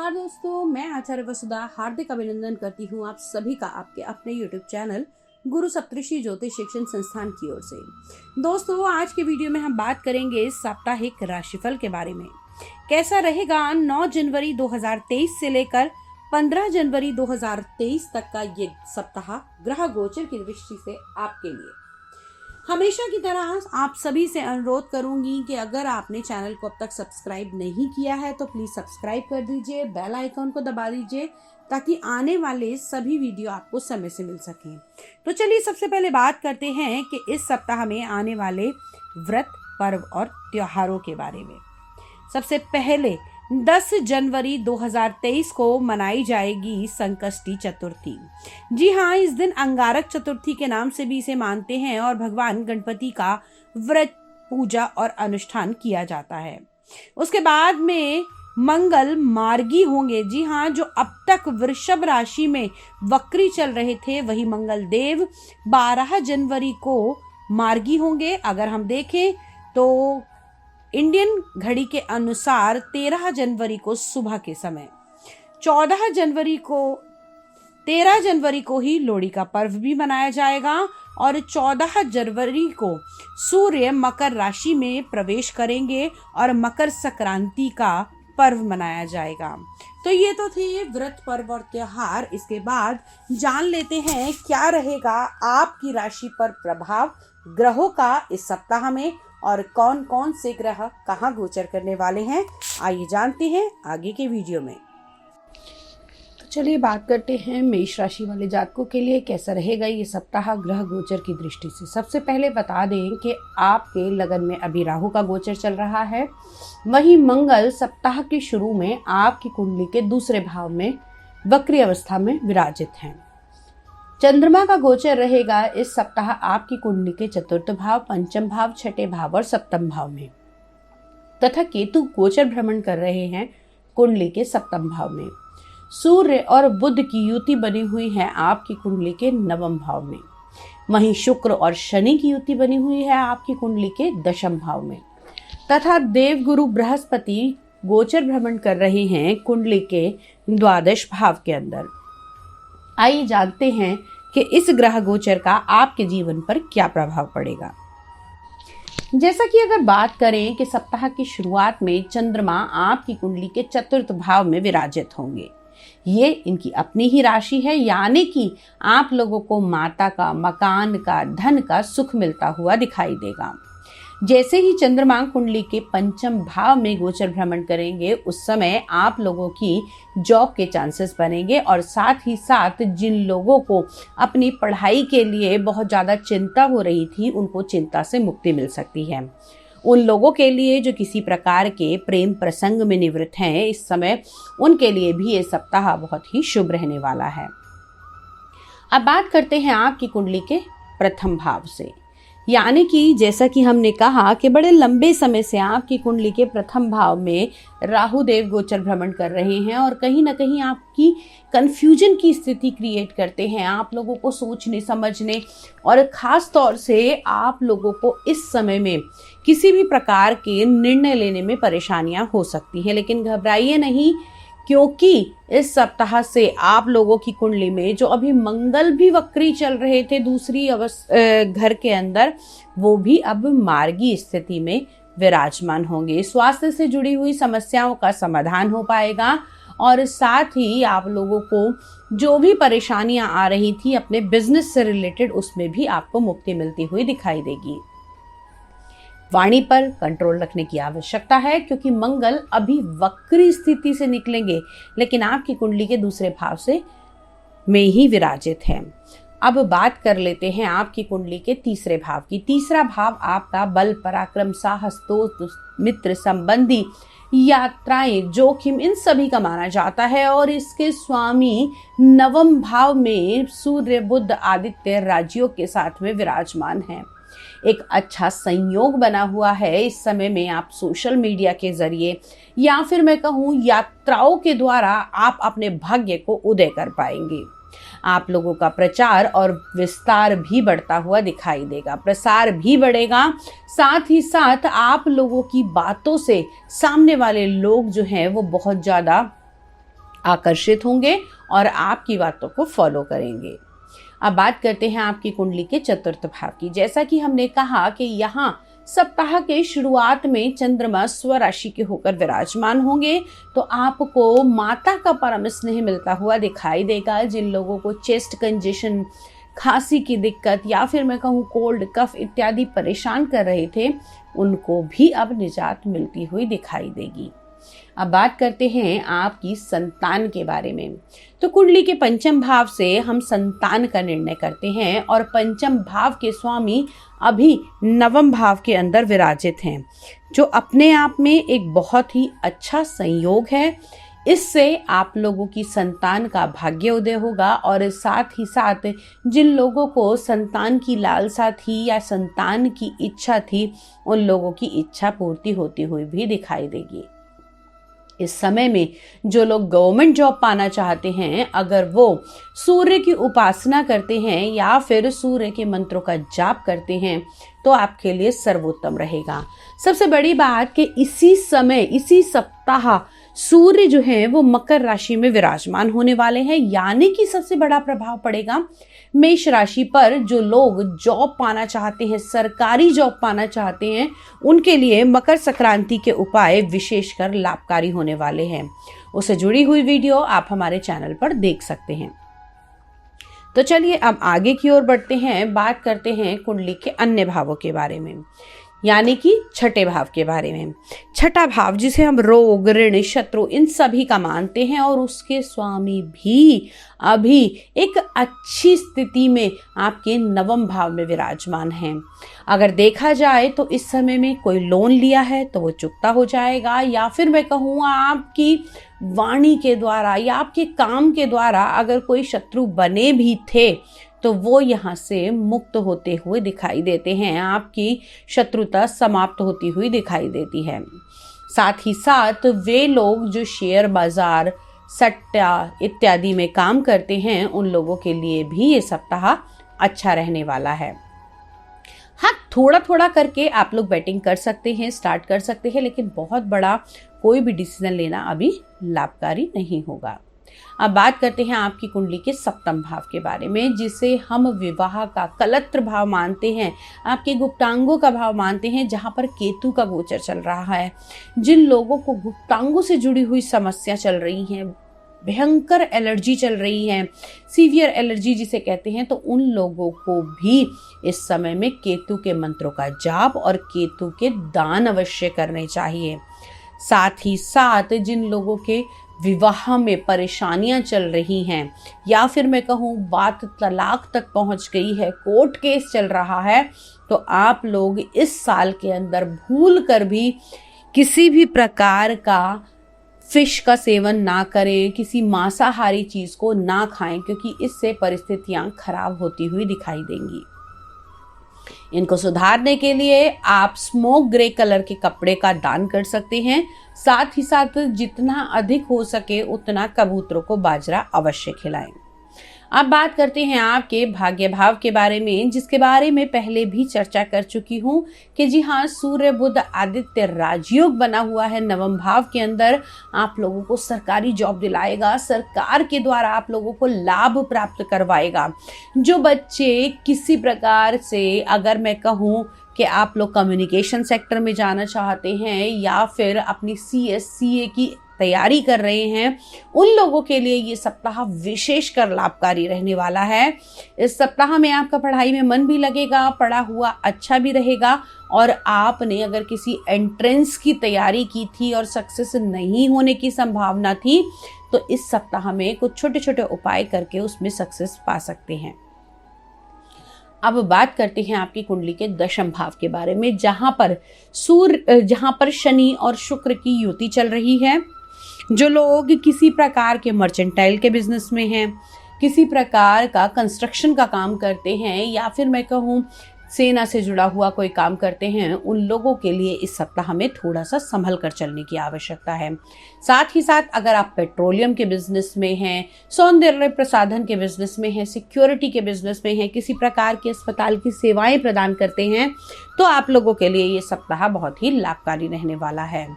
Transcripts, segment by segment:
नमस्कार दोस्तों, मैं आचार्य वसुधा हार्दिक अभिनंदन करती हूँ आप सभी का आपके अपने YouTube चैनल गुरु सप्तऋषि ज्योतिष शिक्षण संस्थान की ओर से। दोस्तों, आज के वीडियो में हम बात करेंगे साप्ताहिक राशिफल के बारे में। कैसा रहेगा 9 जनवरी 2023 से लेकर 15 जनवरी 2023 तक का ये सप्ताह ग्रह गोचर की दृष्टि से आपके लिए। हमेशा की तरह आप सभी से अनुरोध करूंगी कि अगर आपने चैनल को अब तक सब्सक्राइब नहीं किया है तो प्लीज सब्सक्राइब कर दीजिए, बेल आइकॉन को दबा दीजिए ताकि आने वाले सभी वीडियो आपको समय से मिल सकें। तो चलिए सबसे पहले बात करते हैं कि इस सप्ताह में आने वाले व्रत, पर्व और त्योहारों के बारे में। सबसे पहले 10 जनवरी 2023 को मनाई जाएगी संकष्टी चतुर्थी। जी हाँ, इस दिन अंगारक चतुर्थी के नाम से भी इसे मानते हैं और भगवान गणपति का व्रत, पूजा और अनुष्ठान किया जाता है। उसके बाद में मंगल मार्गी होंगे। जी हाँ, जो अब तक वृषभ राशि में वक्री चल रहे थे वही मंगल देव 12 जनवरी को मार्गी होंगे। अगर हम देखें तो इंडियन घड़ी के अनुसार 13 जनवरी को सुबह के समय, 13 जनवरी को ही लोहड़ी का पर्व भी मनाया जाएगा और 14 जनवरी को सूर्य मकर राशि में प्रवेश करेंगे और मकर संक्रांति का पर्व मनाया जाएगा। तो ये तो थे व्रत, पर्व और त्योहार। इसके बाद जान लेते हैं क्या रहेगा आपकी राशि पर प्रभाव ग्रहों का इस सप्ताह में और कौन कौन से ग्रह कहाँ गोचर करने वाले हैं। आइए जानते हैं आगे के वीडियो में। तो चलिए बात करते हैं मेष राशि वाले जातकों के लिए कैसा रहेगा ये सप्ताह ग्रह गोचर की दृष्टि से। सबसे पहले बता दें कि आपके लगन में अभी राहु का गोचर चल रहा है। वहीं मंगल सप्ताह के शुरू में आपकी कुंडली के दूसरे भाव में वक्री अवस्था में विराजित हैं। चंद्रमा का गोचर रहेगा इस सप्ताह आपकी कुंडली के चतुर्थ भाव, पंचम भाव, छठे भाव और सप्तम भाव में, तथा केतु गोचर भ्रमण कर रहे हैं कुंडली के सप्तम भाव में। सूर्य और बुध की युति बनी हुई है आपकी कुंडली के नवम भाव में। वहीं शुक्र और शनि की युति बनी हुई है आपकी कुंडली के दशम भाव में, तथा देवगुरु बृहस्पति गोचर भ्रमण कर रहे हैं कुंडली के द्वादश भाव के अंदर। आइए जानते हैं कि इस ग्रह गोचर का आपके जीवन पर क्या प्रभाव पड़ेगा। जैसा कि अगर बात करें कि सप्ताह की शुरुआत में चंद्रमा आपकी कुंडली के चतुर्थ भाव में विराजित होंगे। ये इनकी अपनी ही राशि है, यानी कि आप लोगों को माता का, मकान का, धन का सुख मिलता हुआ दिखाई देगा। जैसे ही चंद्रमा कुंडली के पंचम भाव में गोचर भ्रमण करेंगे उस समय आप लोगों की जॉब के चांसेस बनेंगे और साथ ही साथ जिन लोगों को अपनी पढ़ाई के लिए बहुत ज़्यादा चिंता हो रही थी उनको चिंता से मुक्ति मिल सकती है। उन लोगों के लिए जो किसी प्रकार के प्रेम प्रसंग में निवृत्त हैं इस समय, उनके लिए भी ये सप्ताह बहुत ही शुभ रहने वाला है। अब बात करते हैं आपकी कुंडली के प्रथम भाव से, यानी कि जैसा कि हमने कहा कि बड़े लंबे समय से आपकी कुंडली के प्रथम भाव में राहु देव गोचर भ्रमण कर रहे हैं और कहीं ना कहीं आपकी कंफ्यूजन की स्थिति क्रिएट करते हैं। आप लोगों को सोचने समझने और ख़ास तौर से आप लोगों को इस समय में किसी भी प्रकार के निर्णय लेने में परेशानियां हो सकती हैं, लेकिन घबराइए नहीं, क्योंकि इस सप्ताह से आप लोगों की कुंडली में जो अभी मंगल भी वक्री चल रहे थे दूसरी घर के अंदर, वो भी अब मार्गी स्थिति में विराजमान होंगे। स्वास्थ्य से जुड़ी हुई समस्याओं का समाधान हो पाएगा और साथ ही आप लोगों को जो भी परेशानियां आ रही थी अपने बिजनेस से रिलेटेड, उसमें भी आपको मुक्ति मिलती हुई दिखाई देगी। वाणी पर कंट्रोल रखने की आवश्यकता है क्योंकि मंगल अभी वक्री स्थिति से निकलेंगे, लेकिन आपकी कुंडली के दूसरे भाव से में ही विराजित है। अब बात कर लेते हैं आपकी कुंडली के तीसरे भाव की। तीसरा भाव आपका बल, पराक्रम, साहस, दोस्त, मित्र, संबंधी, यात्राएं, जोखिम, इन सभी का माना जाता है और इसके स्वामी नवम भाव में सूर्य, बुध, आदित्य राज्यों के साथ में विराजमान हैं। एक अच्छा संयोग बना हुआ है। इस समय में आप सोशल मीडिया के जरिए या फिर मैं कहूँ यात्राओं के द्वारा आप अपने भाग्य को उदय कर पाएंगे। आप लोगों का प्रचार और विस्तार भी बढ़ता हुआ दिखाई देगा, प्रसार भी बढ़ेगा। साथ ही साथ आप लोगों की बातों से सामने वाले लोग जो हैं वो बहुत ज़्यादा आकर्षित होंगे और आपकी बातों को फॉलो करेंगे। अब बात करते हैं आपकी कुंडली के चतुर्थ भाव की। जैसा कि हमने कहा कि यहाँ सप्ताह के शुरुआत में चंद्रमा स्वराशि के होकर विराजमान होंगे, तो आपको माता का परम स्नेह मिलता हुआ दिखाई देगा। जिन लोगों को चेस्ट कंजेशन, खांसी की दिक्कत या फिर मैं कहूँ कोल्ड, कफ इत्यादि परेशान कर रहे थे, उनको भी अब निजात मिलती हुई दिखाई देगी। अब बात करते हैं आपकी संतान के बारे में। तो कुंडली के पंचम भाव से हम संतान का निर्णय करते हैं और पंचम भाव के स्वामी अभी नवम भाव के अंदर विराजित हैं, जो अपने आप में एक बहुत ही अच्छा संयोग है। इससे आप लोगों की संतान का भाग्य उदय होगा और साथ ही साथ जिन लोगों को संतान की लालसा थी या संतान की इच्छा थी, उन लोगों की इच्छा पूर्ति होती हुई भी दिखाई देगी। इस समय में जो लोग गवर्नमेंट जॉब पाना चाहते हैं, अगर वो सूर्य की उपासना करते हैं या फिर सूर्य के मंत्रों का जाप करते हैं, तो आपके लिए सर्वोत्तम रहेगा। सबसे बड़ी बात कि इसी समय, इसी सप्ताह सूर्य जो है वो मकर राशि में विराजमान होने वाले हैं, यानी कि सबसे बड़ा प्रभाव पड़ेगा मेष राशि पर। जो लोग जॉब पाना चाहते हैं, सरकारी जॉब पाना चाहते हैं, उनके लिए मकर संक्रांति के उपाय विशेषकर लाभकारी होने वाले हैं। उससे जुड़ी हुई वीडियो आप हमारे चैनल पर देख सकते हैं। तो चलिए अब आगे की ओर बढ़ते हैं, बात करते हैं कुंडली के अन्य भावों के बारे में, यानी कि छठे भाव के बारे में। छठा भाव जिसे हम रोग, ऋण, शत्रु इन सभी का मानते हैं और उसके स्वामी भी अभी एक अच्छी स्थिति में आपके नवम भाव में विराजमान हैं। अगर देखा जाए तो इस समय में कोई लोन लिया है तो वो चुकता हो जाएगा, या फिर मैं कहूँ आपकी वाणी के द्वारा या आपके काम के द्वारा अगर कोई शत्रु बने भी थे तो वो यहाँ से मुक्त होते हुए दिखाई देते हैं। आपकी शत्रुता समाप्त होती हुई दिखाई देती है। साथ ही साथ वे लोग जो शेयर बाजार, सट्टा इत्यादि में काम करते हैं, उन लोगों के लिए भी ये सप्ताह अच्छा रहने वाला है। हाँ, थोड़ा थोड़ा करके आप लोग बैटिंग कर सकते हैं, स्टार्ट कर सकते हैं, लेकिन बहुत बड़ा कोई भी डिसीजन लेना अभी लाभकारी नहीं होगा। अब बात करते हैं आपकी कुंडली के सप्तम भाव के बारे में, जिसे हम विवाह का कलत्र भाव मानते हैं, आपके गुप्तांगों का भाव मानते हैं, जहां पर केतु का गोचर चल रहा है। जिन लोगों को गुप्तांगों से जुड़ी हुई समस्या चल रही हैं, भयंकर एलर्जी चल रही है, सीवियर एलर्जी जिसे कहते हैं, तो उन लोगों को भी इस समय में केतु के मंत्रों का जाप और केतु के दान अवश्य करने चाहिए। साथ ही साथ जिन लोगों के विवाह में परेशानियां चल रही हैं या फिर मैं कहूँ बात तलाक तक पहुंच गई है, कोर्ट केस चल रहा है, तो आप लोग इस साल के अंदर भूल कर भी किसी भी प्रकार का फिश का सेवन ना करें, किसी मांसाहारी चीज को ना खाएं, क्योंकि इससे परिस्थितियां खराब होती हुई दिखाई देंगी। इनको सुधारने के लिए आप स्मोक ग्रे कलर के कपड़े का दान कर सकते हैं। साथ ही साथ जितना अधिक हो सके उतना कबूतरों को बाजरा अवश्य खिलाएं। अब बात करते हैं आपके भाग्य भाव के बारे में, जिसके बारे में पहले भी चर्चा कर चुकी हूँ कि जी हाँ, सूर्य बुध आदित्य राजयोग बना हुआ है नवम भाव के अंदर। आप लोगों को सरकारी जॉब दिलाएगा, सरकार के द्वारा आप लोगों को लाभ प्राप्त करवाएगा। जो बच्चे किसी प्रकार से, अगर मैं कहूँ कि आप लोग कम्युनिकेशन सेक्टर में जाना चाहते हैं या फिर अपनी CA की तैयारी कर रहे हैं, उन लोगों के लिए ये सप्ताह विशेषकर लाभकारी रहने वाला है। इस सप्ताह में आपका पढ़ाई में मन भी लगेगा, पढ़ा हुआ अच्छा भी रहेगा, और आपने अगर किसी एंट्रेंस की तैयारी की थी और सक्सेस नहीं होने की संभावना थी, तो इस सप्ताह में कुछ छोटे छोटे उपाय करके उसमें सक्सेस पा सकते हैं। अब बात करते हैं आपकी कुंडली के दशम भाव के बारे में, जहां पर शनि और शुक्र की युति चल रही है। जो लोग किसी प्रकार के मर्चेंटाइल के बिजनेस में हैं, किसी प्रकार का कंस्ट्रक्शन का काम करते हैं, या फिर मैं कहूँ सेना से जुड़ा हुआ कोई काम करते हैं, उन लोगों के लिए इस सप्ताह में थोड़ा सा संभल कर चलने की आवश्यकता है। साथ ही साथ अगर आप पेट्रोलियम के बिजनेस में हैं, सौंदर्य प्रसाधन के बिजनेस में हैं, सिक्योरिटी के बिजनेस में हैं, किसी प्रकार के अस्पताल की सेवाएं प्रदान करते हैं, तो आप लोगों के लिए ये सप्ताह बहुत ही लाभकारी रहने वाला है।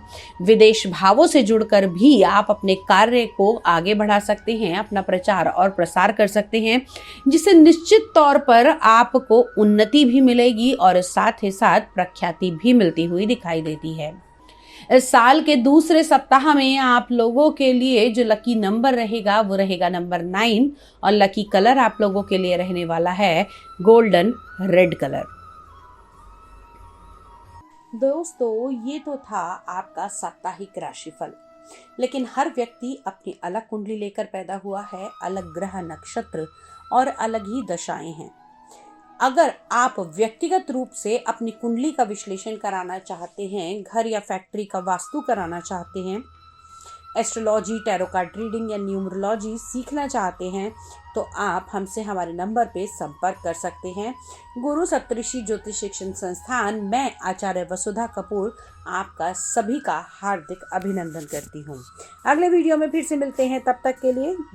विदेश भावों से जुड़कर भी आप अपने कार्य को आगे बढ़ा सकते हैं, अपना प्रचार और प्रसार कर सकते हैं, जिससे निश्चित तौर पर आपको उन्नति भी मिलेगी और साथ ही साथ प्रख्याति भी मिलती हुई दिखाई देती है। इस साल के दूसरे सप्ताह में आप लोगों के लिए जो लकी नंबर रहेगा वो रहेगा नंबर 9 और लकी कलर आप लोगों के लिए रहने वाला है गोल्डन रेड कलर। दोस्तों, ये तो था आपका साप्ताहिक राशिफल, लेकिन हर व्यक्ति अपनी अलग कुंडली लेकर पैदा हुआ है, अलग ग्रह नक्षत्र और अलग ही दशाएं हैं। अगर आप व्यक्तिगत रूप से अपनी कुंडली का विश्लेषण कराना चाहते हैं, घर या फैक्ट्री का वास्तु कराना चाहते हैं, एस्ट्रोलॉजी, टैरो कार्ड रीडिंग या न्यूमरोलॉजी सीखना चाहते हैं, तो आप हमसे हमारे नंबर पे संपर्क कर सकते हैं। गुरु सप्तऋषि ज्योतिष शिक्षण संस्थान, मैं आचार्य वसुधा कपूर आपका सभी का हार्दिक अभिनंदन करती हूँ। अगले वीडियो में फिर से मिलते हैं, तब तक के लिए